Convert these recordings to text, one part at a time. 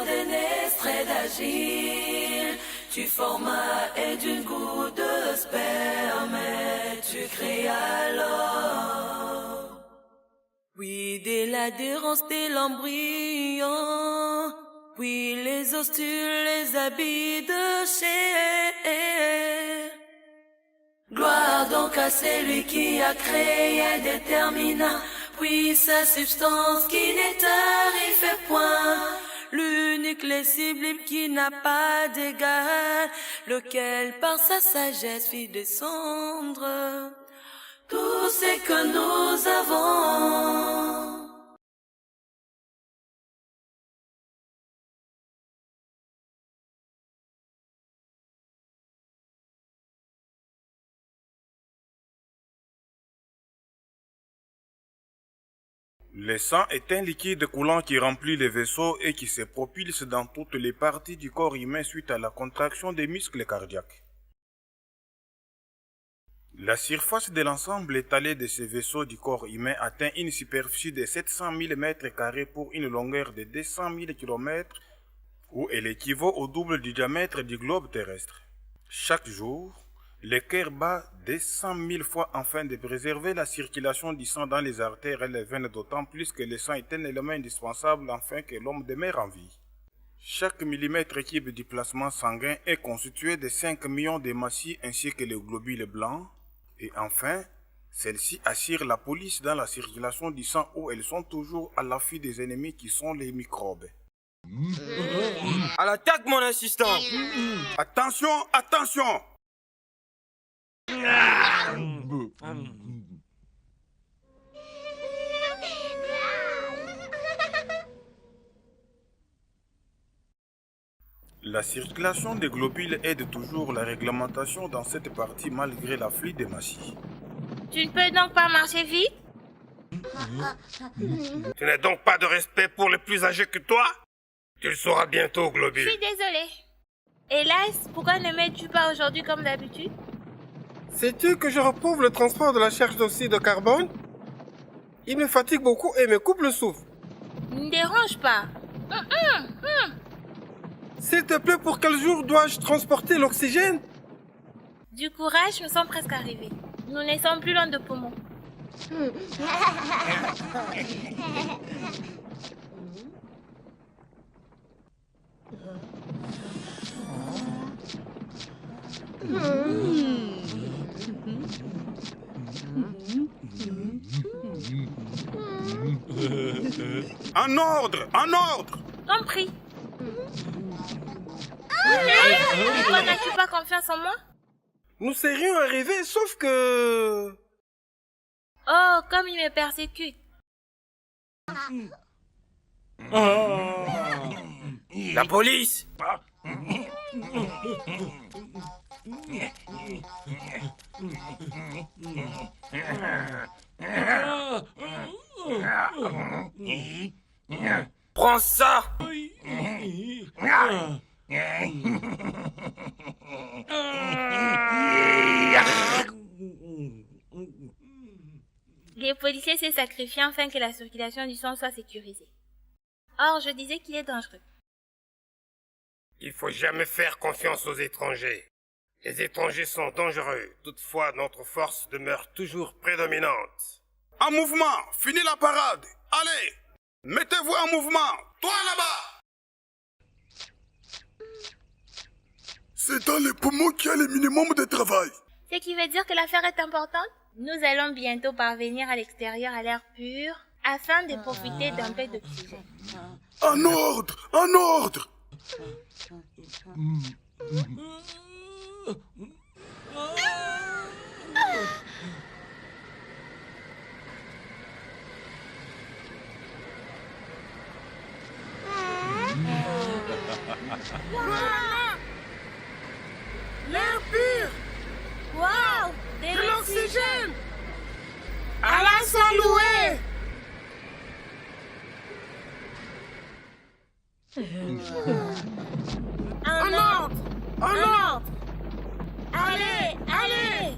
d'aînés, très d'agile. Tu formas et d'une goutte de sperme, tu crées alors. Oui, dès l'adhérence de l'embryon, puis les ostules, les habits de chair. Gloire donc à celui qui a créé et détermina, puis sa substance qui n'est tarif point. L'unique, les sublime qui n'a pas d'égal, lequel par sa sagesse fit descendre tout ce que nous avons. Le sang est un liquide coulant qui remplit les vaisseaux et qui se propulse dans toutes les parties du corps humain suite à la contraction des muscles cardiaques. La surface de l'ensemble étalé de ces vaisseaux du corps humain atteint une superficie de 700 000 m² pour une longueur de 200 000 km, où elle équivaut au double du diamètre du globe terrestre. Chaque jour, le cœur bat 200 000 fois afin de préserver la circulation du sang dans les artères et les veines, d'autant plus que le sang est un élément indispensable afin que l'homme demeure en vie. Chaque millimètre cube du plasma sanguin est constitué de 5 millions de massies ainsi que les globules blancs. Et enfin, celles-ci assurent la police dans la circulation du sang où elles sont toujours à l'affût des ennemis qui sont les microbes. À l'attaque, mon assistant! Attention, attention! La circulation des globules aide toujours la réglementation dans cette partie malgré l'afflux des massies. Tu ne peux donc pas marcher vite? Tu n'as donc pas de respect pour les plus âgés que toi? Tu le sauras bientôt, Je globule. suis désolée. Hélas, pourquoi ne m'aides-tu pas aujourd'hui comme d'habitude? Sais-tu que je reprouve le transport de la charge d'oxyde de carbone? Il me fatigue beaucoup et me coupe le souffle. Ne me dérange pas. S'il te plaît, pour quel jour dois-je transporter l'oxygène? Du courage, nous sommes presque arrivés. Nous ne sommes plus loin de poumons. En ordre, en ordre! Compris. Pourquoi n'as-tu pas confiance en moi? Nous serions arrivés, sauf que... Oh, comme il me persécute. La police! Prends ça! Les policiers s'est sacrifié afin que la circulation du sang soit sécurisée. Or, je disais qu'il est dangereux. Il faut jamais faire confiance aux étrangers. Les étrangers sont dangereux. Toutefois, notre force demeure toujours prédominante. En mouvement, finis la parade. Allez, mettez-vous en mouvement. Toi là-bas. C'est dans les poumons qu'il y a le minimum de travail. Ce qui veut dire que l'affaire est importante. Nous allons bientôt parvenir à l'extérieur à l'air pur afin de profiter d'un peu d'oxygène. En ordre, en ordre. L'air pur! Waouh! De l'oxygène! Allah soit loué! En ordre! En ordre! Allez! Allez!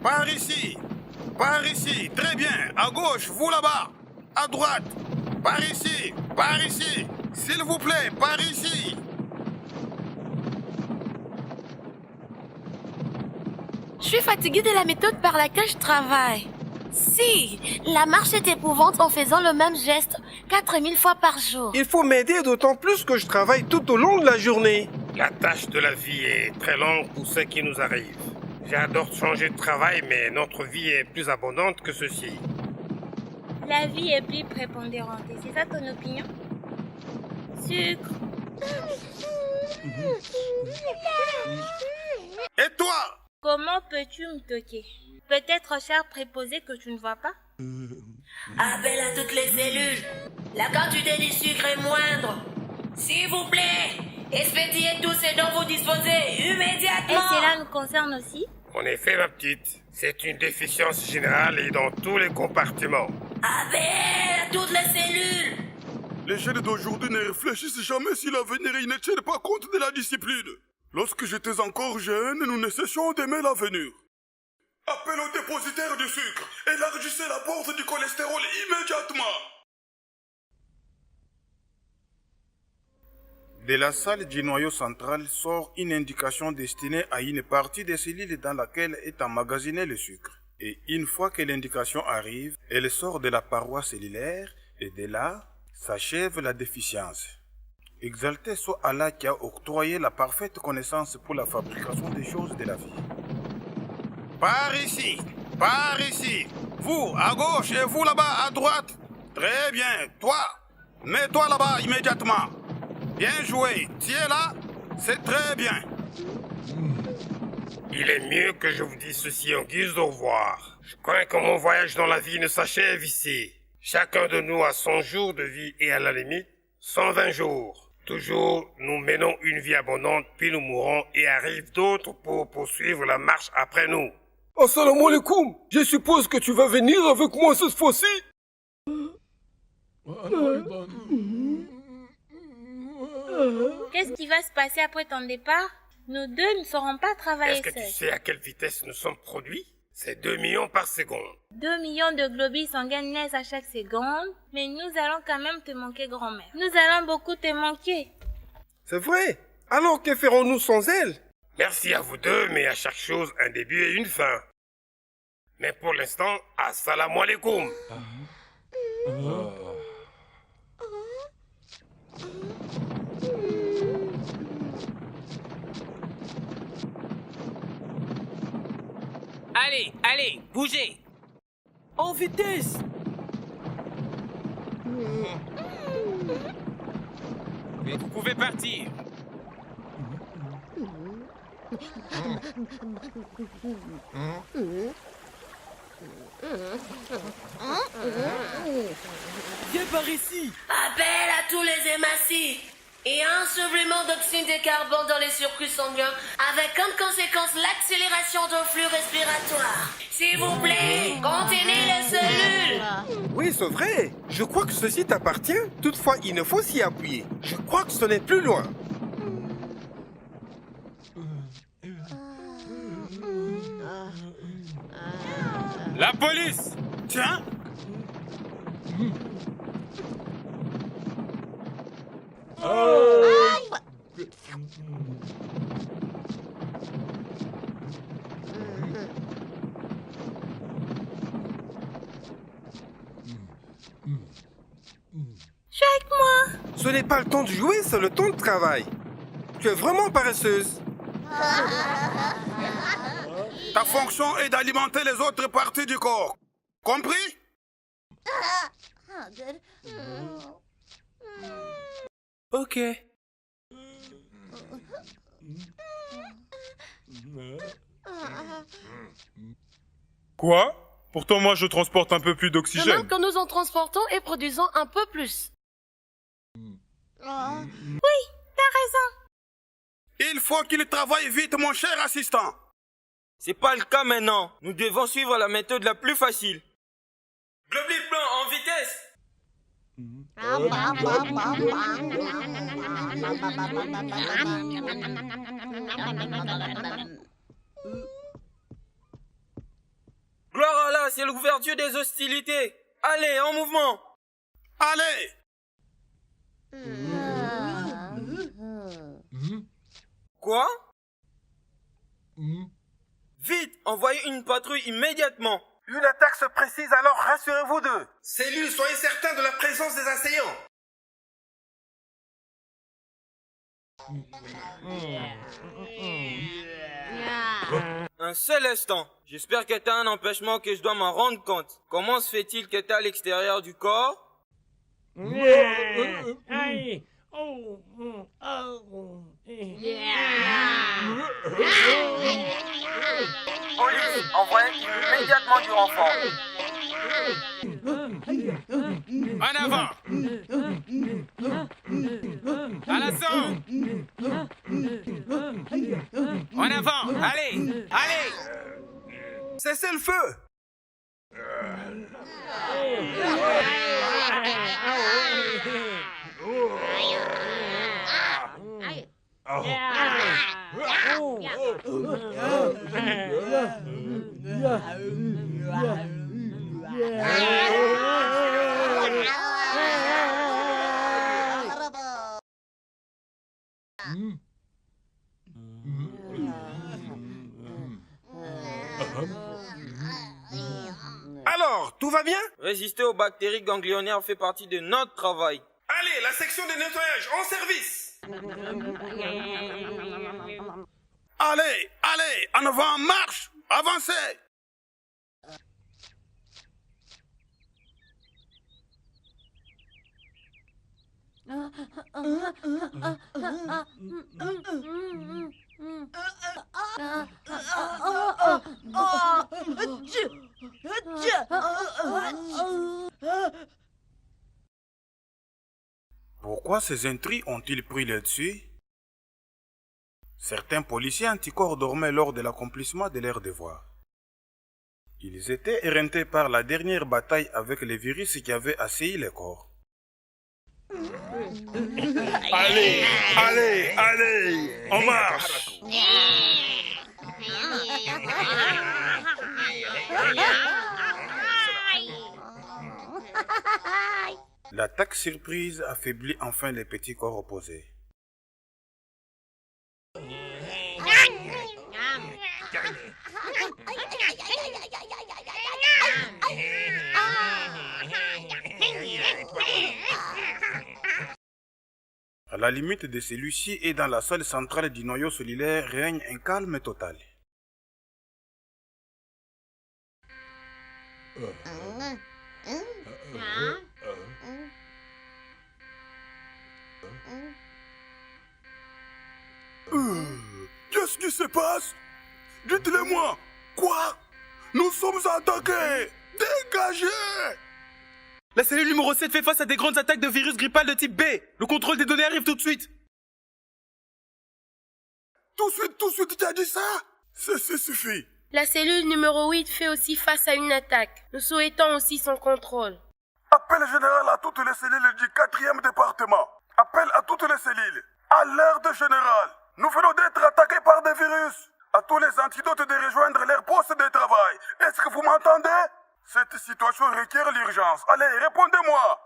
Par ici. Par ici. Très bien. À gauche, vous là-bas. À droite. Par ici. Par ici. S'il vous plaît, par ici. Je suis fatiguée de la méthode par laquelle je travaille. Si, la marche est épouvante en faisant le même geste 4000 fois par jour. Il faut m'aider d'autant plus que je travaille tout au long de la journée. La tâche de la vie est très longue pour ce qui nous arrive. J'adore changer de travail, mais notre vie est plus abondante que ceci. La vie est plus prépondérante. Et c'est ça ton opinion? Sucre. Et toi? Comment peux-tu me toquer? Peut-être, cher préposé, que tu ne vois pas? Appel à toutes les cellules. La quantité du sucre est moindre. S'il vous plaît, expédiez tout ce dont vous disposez immédiatement. Et cela nous concerne aussi? En effet, ma petite, c'est une déficience générale et dans tous les compartiments. Appel à toutes les cellules. Les jeunes d'aujourd'hui ne réfléchissent jamais sur l'avenir et ils ne tiennent pas compte de la discipline. Lorsque j'étais encore jeune, nous ne cessions d'aimer l'avenir. Appel au dépositaire du sucre. Élargissez la porte du cholestérol immédiatement. De la salle du noyau central sort une indication destinée à une partie des cellules dans laquelle est emmagasiné le sucre. Et une fois que l'indication arrive, elle sort de la paroi cellulaire et de là, s'achève la déficience. Exalté soit Allah qui a octroyé la parfaite connaissance pour la fabrication des choses de la vie. Par ici, par ici. Vous, à gauche et vous là-bas, à droite. Très bien. Toi, mets-toi là-bas immédiatement. Bien joué. Tu es là? C'est très bien. Il est mieux que je vous dise ceci en guise d'au revoir. Je crains que mon voyage dans la vie ne s'achève ici. Chacun de nous a 100 jours de vie et à la limite, 120 jours. Toujours, nous menons une vie abondante, puis nous mourons et arrivent d'autres pour poursuivre la marche après nous. Assalamu alaikum. Je suppose que tu vas venir avec moi cette fois-ci. Qu'est-ce qui va se passer après ton départ? Nous deux ne saurons pas travailler Est-ce que tu seuls. sais à quelle vitesse nous sommes produits? C'est 2 millions par seconde. 2 millions de globules sanguins naissent à chaque seconde, mais nous allons quand même te manquer, grand-mère. Nous allons beaucoup te manquer. C'est vrai. Alors que ferons-nous sans elle? Merci à vous deux, mais à chaque chose, un début et une fin. Mais pour l'instant, assalamu alaikum. Allez, allez, bougez! En vitesse! Vous pouvez partir. Viens par ici! Appel à tous les hématies. Et un supplément d'oxyde de carbone dans les circuits sanguins avec comme conséquence l'accélération du flux respiratoire. S'il vous plaît, contenez les cellules. Oui, c'est vrai. Je crois que ceci t'appartient. Toutefois, il ne faut s'y appuyer. Je crois que ce n'est plus loin. La police! Tiens. Je suis avec moi. Ce n'est pas le temps de jouer, c'est le temps de travail. Tu es vraiment paresseuse. Ta fonction est d'alimenter les autres parties du corps. Compris? Ok. Quoi? Pourtant moi je transporte un peu plus De d'oxygène. même que nous en transportons et produisons un peu plus. T'as raison. Il faut qu'il travaille vite, mon cher assistant. C'est pas le cas maintenant. Nous devons suivre la méthode la plus facile. Globule blanc en vitesse! là, c'est l'ouverture des hostilités. Allez, en mouvement. Allez! Quoi? Vite, envoyez une patrouille immédiatement. Une attaque se précise, alors rassurez-vous d'eux. Cellules, soyez certains de la présence des assaillants. Un seul instant. J'espère que t'as un empêchement que je dois m'en rendre compte. Comment se fait-il que t'es à l'extérieur du corps? Police, envoyez immédiatement du renfort. En avant! À l'assaut! En avant! Allez! Allez! Cessez le feu. Alors, tout va bien? Résister aux bactéries ganglionnaires fait partie de notre travail. Allez, la section de nettoyage en service. Allez! Allez! En avant, marche! Avancez! Pourquoi ces intrus ont-ils pris le dessus? Certains policiers anticorps dormaient lors de l'accomplissement de leur devoir. Ils étaient éreintés par la dernière bataille avec les virus qui avaient assailli les corps. Allez! Allez! Allez! En marche! L'attaque surprise affaiblit enfin les petits corps opposés. À la limite de celui-ci et dans la salle centrale du noyau cellulaire règne un calme total. Qu'est-ce qui se passe? Dites-le-moi. Quoi? Nous sommes attaqués. Dégagez! La cellule numéro 7 fait face à des grandes attaques de virus grippal de type B. Le contrôle des données arrive tout de suite. Tout de suite, tu as dit ça? C'est suffit. La cellule numéro 8 fait aussi face à une attaque. Nous souhaitons aussi son contrôle. Appel général à toutes les cellules du 4e département. Appel à toutes les cellules. Alerte générale. Nous venons d'être attaqués par des virus. À tous les antidotes de rejoindre leur poste de travail. Est-ce que vous m'entendez? Cette situation requiert l'urgence. Allez, répondez-moi.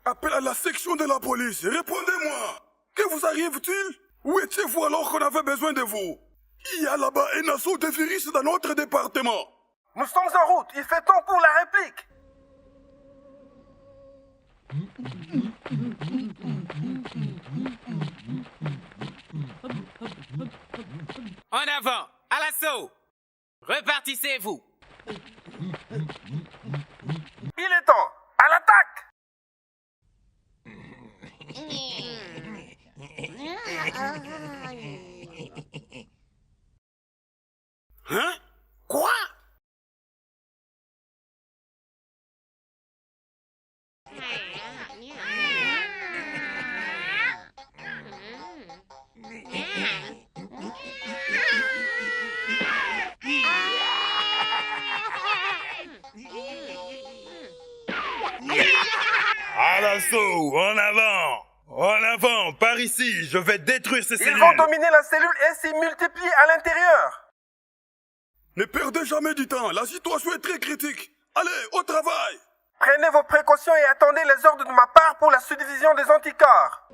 Appel à la section de la police. Répondez-moi. Que vous arrive-t-il? Où étiez-vous alors qu'on avait besoin de vous? Il y a là-bas un assaut de virus dans notre département. Nous sommes en route. Il fait temps pour la réplique. En avant! À l'assaut! Repartissez-vous! Il est temps. À l'attaque. Hein? Quoi? l'assaut, en avant! En avant, par ici, je vais détruire ces cellules! Ils vont dominer la cellule et s'y multiplier à l'intérieur. Ne perdez jamais du temps, la situation est très critique! Allez, au travail! Prenez vos précautions et attendez les ordres de ma part pour la subdivision des anticorps.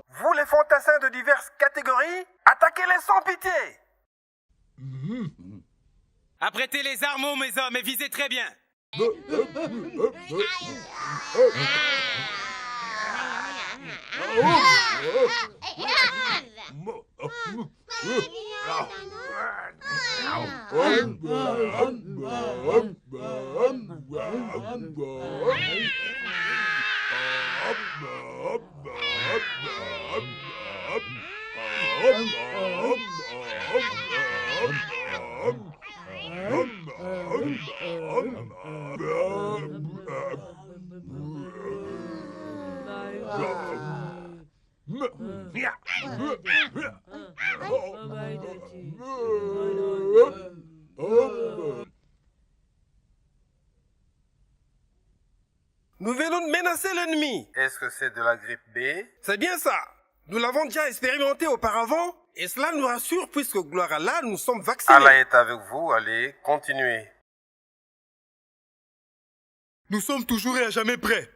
Vous les fantassins de diverses catégories, attaquez-les sans pitié. Apprêtez les armes, mes hommes, et visez très bien. Nous venons de menacer l'ennemi. Est-ce que c'est de la grippe B? C'est bien ça. Nous l'avons déjà expérimenté auparavant et cela nous rassure puisque, gloire à Allah, nous sommes vaccinés. Allah est avec vous, allez, continuez. Nous sommes toujours et à jamais prêts.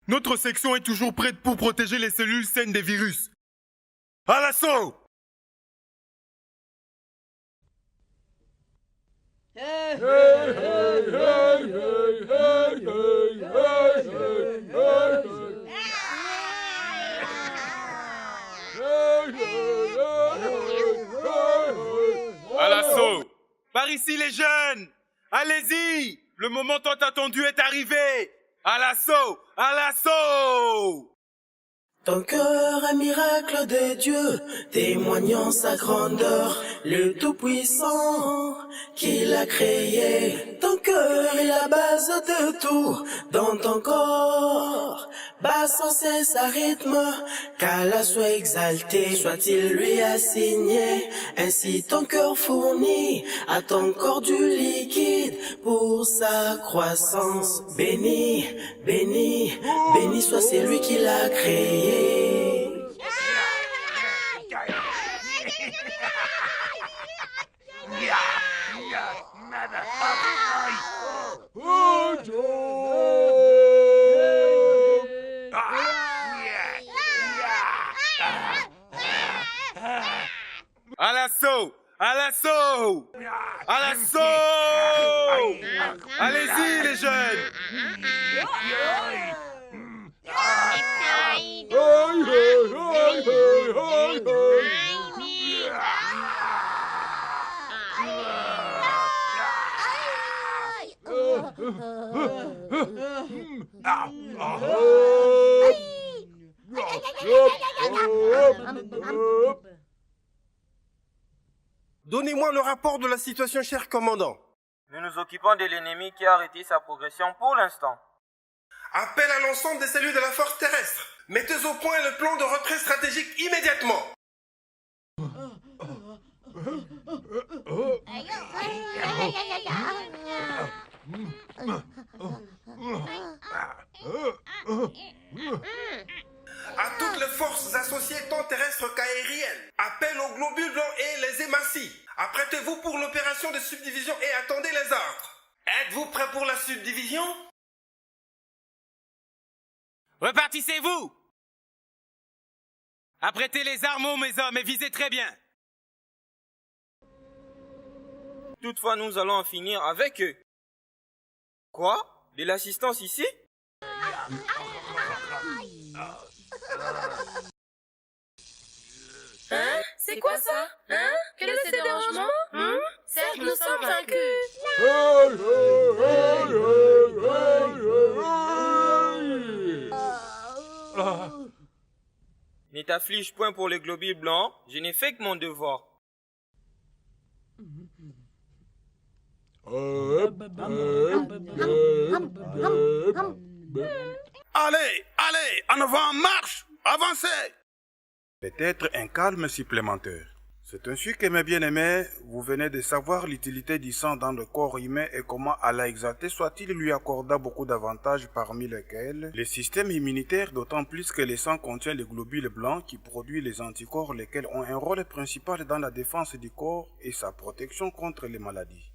Notre section est toujours prête pour protéger les cellules saines des virus. À l'assaut! À l'assaut! Par ici les jeunes! Allez-y! Le moment tant attendu est arrivé! À l'assaut! À l'assaut! Ton cœur est miracle de Dieu, témoignant sa grandeur, le Tout-Puissant qui l'a créé. Ton cœur est la base de tout, dans ton corps, bat sans cesse à rythme, qu'Allah soit exalté, soit-il lui assigné. Ainsi ton cœur fournit à ton corps du liquide pour sa croissance. Béni, béni, béni soit celui qui l'a créé. À l'assaut! À l'assaut! À l'assaut! Allez-y les jeunes! Donnez-moi le rapport de la situation, cher commandant. Nous nous occupons de l'ennemi qui a arrêté sa progression pour l'instant. Appel à l'ensemble des cellules de la force terrestre. Mettez au point le plan de retrait stratégique immédiatement. À toutes les forces associées tant terrestres qu'aériennes, appel aux globules blancs et les hématies. Apprêtez-vous pour l'opération de subdivision et attendez les ordres. Êtes-vous prêts pour la subdivision? Repartissez-vous! Apprêtez les armes, mes hommes, et visez très bien. Toutefois, nous allons en finir avec eux. Quoi? De l'assistance ici? Hein? C'est quoi ça? Hein? Quel est ce dérangement? Certes, nous sommes vaincus. Ne t'afflige point pour les globules blancs, je n'ai fait que mon devoir. Allez, allez, en avant, marche, avancez! Peut-être un calme supplémentaire. C'est ainsi que mes bien-aimés, vous venez de savoir l'utilité du sang dans le corps humain et comment Allah exalté soit-il lui accorda beaucoup d'avantages parmi lesquels le système immunitaire, d'autant plus que le sang contient les globules blancs qui produisent les anticorps lesquels ont un rôle principal dans la défense du corps et sa protection contre les maladies.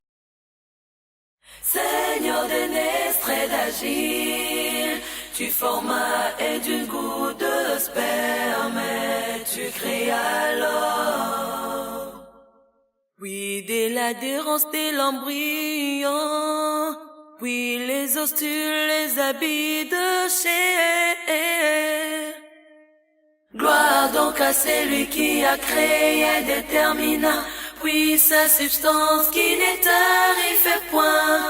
Seigneur des nestres d'agir, tu formas et d'une goutte de sperme, tu créas l'homme. Oui, dès l'adhérence de l'embryon, oui, les ostules, les habits de chair. Gloire donc à celui qui a créé et détermina, puis sa substance qui n'est tarifée point,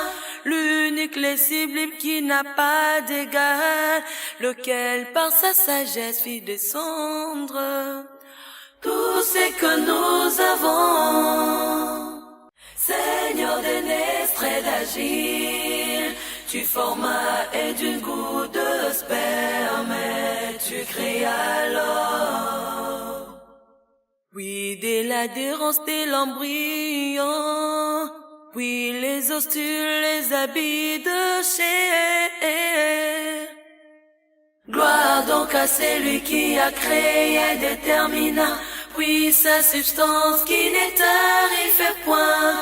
l'unique, les sublime qui n'a pas d'égal, lequel par sa sagesse fit descendre tout ce que nous avons. Seigneur des nestres d'agir, tu formas et d'une goutte de sperme, tu créas l'homme. Oui, dès l'adhérence de l'embryon, oui, les ostules, les habits de chair. Gloire donc à celui qui a créé et détermina, puis sa substance qui n'est tarifée point,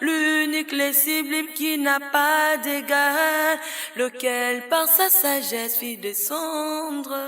l'unique, les sublime qui n'a pas d'égal, lequel par sa sagesse fit descendre